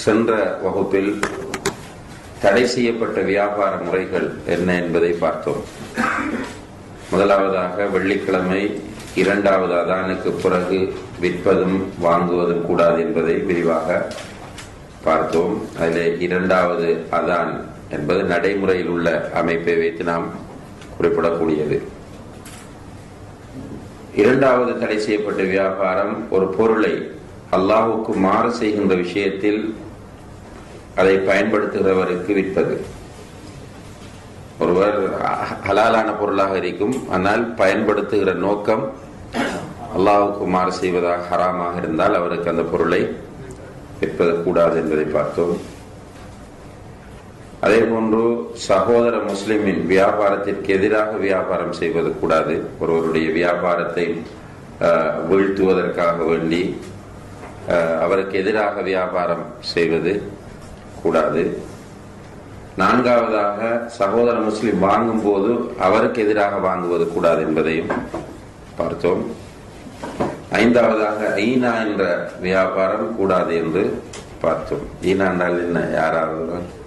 சென்ற வகுப்பில் தடை செய்யப்பட்ட வியாபார முறைகள் என்ன என்பதை பார்த்தோம். முதலாவதாக வெள்ளிக்கிழமை இரண்டாவது அதானுக்கு பிறகு விற்பதும் வாங்குவதும் கூடாது என்பதை விரிவாக பார்த்தோம். அதில் இரண்டாவது அதான் என்பது நடைமுறையில் உள்ள அமைப்பை வைத்து நாம் குறிப்பிடக்கூடியது. இரண்டாவது தடை செய்யப்பட்ட வியாபாரம் ஒரு பொருளை அல்லாஹ்வுக்கு மாறு செய்கின்ற விஷயத்தில் அதை பயன்படுத்துகிறவருக்கு விற்பது. ஒருவர் ஹலாலான பொருளாக இருக்கும், ஆனால் பயன்படுத்துகிற நோக்கம் அல்லாஹ்வுக்கு மாறு செய்வதாக ஹராமாக இருந்தால் அவருக்கு அந்த பொருளை விற்பது கூடாது என்பதை பார்த்தோம். அதே போன்று சகோதர முஸ்லிமின் வியாபாரத்திற்கு எதிராக வியாபாரம் செய்வது கூடாது. ஒருவருடைய வியாபாரத்தை வீழ்த்துவதற்காக வேண்டி அவருக்கு எதிராக வியாபாரம் செய்வது கூடாது. நான்காவதாக சகோதர முஸ்லிம் வாங்கும் போது அவருக்கு எதிராக வாங்குவது கூடாது என்பதையும் பார்த்தோம். ஐந்தாவதாக ஈனா என்ற வியாபாரம் கூடாது என்று பார்த்தோம். ஈனா என்றால் என்ன? யாராவது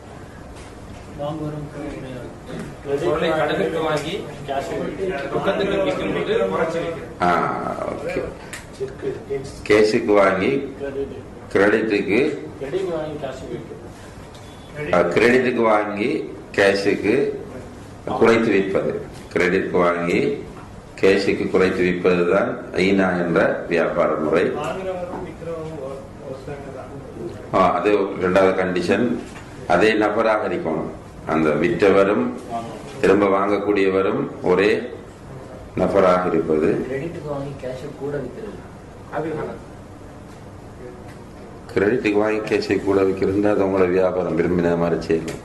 கேஷுக்கு வாங்கி கிரெடிட்டுக்கு வாங்கி கேஷுக்கு குறைத்து விற்பது. கிரெடிட்டுக்கு வாங்கி கேஷுக்கு குறைத்து விற்பதுதான் ஈனா என்ற வியாபார முறை. அது இரண்டாவது கண்டிஷன். அதே நபராக இருக்கணும். அந்த விற்றவரும் திரும்ப வாங்கக்கூடியவரும் ஒரே நபராக இருப்பது. கிரெடிட்டுக்கு வாங்கி கேஷை கூட விற்கிறது அது உங்களோட வியாபாரம் விரும்பின மாதிரி செய்யணும்.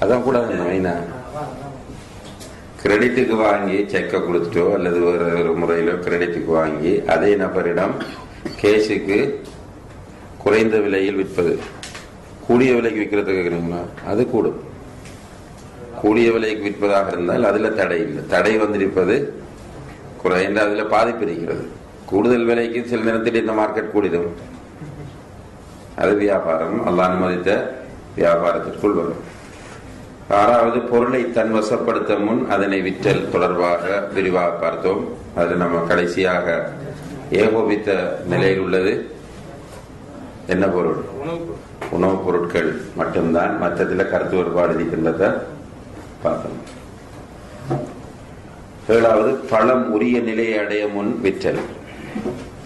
அதான் கூடாது. மெயினா கிரெடிட்டுக்கு வாங்கி செக்கை கொடுத்துட்டோ அல்லது வேற ஒரு முறையிலோ கிரெடிட்டுக்கு வாங்கி அதே நபரிடம் கேஷுக்கு குறைந்த விலையில் விற்பது. கூடிய விலைக்கு விற்கிறது கேட்குறீங்களா? அது கூடும். கூடிய விலைக்கு விற்பதாக இருந்தால் அதுல தடை இல்லை. தடை வந்திருப்பது குறைந்த அதுல பாதிப்பு இருக்கிறது. கூடுதல் விலைக்கு சில நேரத்தில் இந்த மார்க்கெட் கூடிடும். அது வியாபாரம் அல்லாஹ் அனுமதித்த வியாபாரத்திற்குள் வரும். ஆறாவது பொருளை தன் வசப்படுத்த முன் அதனை விற்றல் தொடர்பாக விரிவாக பார்த்தோம். அதில் நம்ம கடைசியாக ஏகோபித்த நிலையில் உள்ளது என்ன பொருள்? உணவுப் பொருட்கள் மட்டும்தான். மற்றத்தில் கருத்து வேறுபாடு இருக்கின்றத பார்த்தோம். ஏழாவது பழம் உரிய நிலையை அடைய முன் விற்றல்.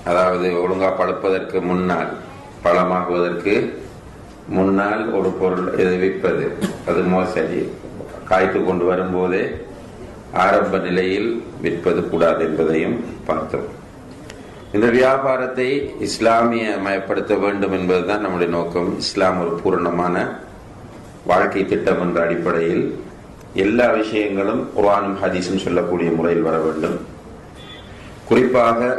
அதாவது ஒழுங்கா பழுப்பதற்கு முன்னால், பழமாகுவதற்கு முன்னால் ஒரு பொருள் விற்பது அது மோசடி. காய்த்து கொண்டு வரும்போதே ஆரம்ப நிலையில் விற்பது கூடாது என்பதையும் பார்த்தோம். இந்த வியாபாரத்தை இஸ்லாமிய மயப்படுத்த வேண்டும் என்பதுதான் நம்முடைய நோக்கம். இஸ்லாம் ஒரு பூரணமான வாழ்க்கை திட்டம் என்ற அடிப்படையில் எல்லா விஷயங்களும் குர்ஆனும் ஹதீஸும் சொல்லக்கூடிய முறையில் வர வேண்டும். குறிப்பாக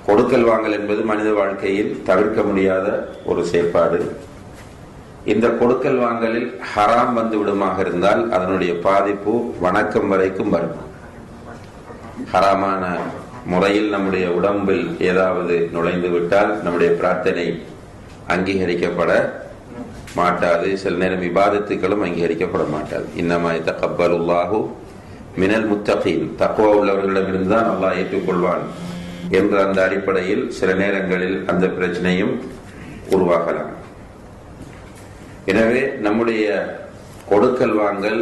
கொடுக்கல் வாங்கல் என்பது மனித வாழ்க்கையில் தவிர்க்க முடியாத ஒரு செயற்பாடு. இந்த கொடுக்கல் வாங்கலில் ஹராம் வந்து விடுமாக இருந்தால் அதனுடைய பாதிப்பு வணக்கம் வரைக்கும் வரும். ஹராமான முறையில் நம்முடைய உடம்பில் ஏதாவது நுழைந்து விட்டால் நம்முடைய பிரார்த்தனை அங்கீகரிக்கப்பட மாட்டாது. சில நேரம் இபாதத்துக்களும் அங்கீகரிக்கப்பட மாட்டாது. இன்னமா யதகப்பலுல்லாஹு மினல் முத்தகீன், தக்வா உள்ளவர்களிடமிருந்து தான் அல்லாஹ் ஏற்றுக்கொள்வான் என்ற அந்த அடிப்படையில் சில நேரங்களில் அந்த பிரச்சனையும் உருவாகலாம். எனவே நம்முடைய கொடுக்கல் வாங்கல்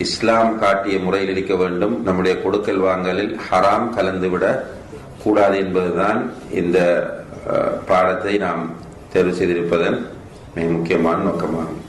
இஸ்லாம் காட்டிய முறையில் இருக்க வேண்டும். நம்முடைய கொடுக்கல் வாங்கலில் ஹராம் கலந்துவிட கூடாது என்பதுதான் இந்த பாடத்தை நாம் தேர்வு செய்திருப்பதன் மிக முக்கியமான நோக்கமாகும்.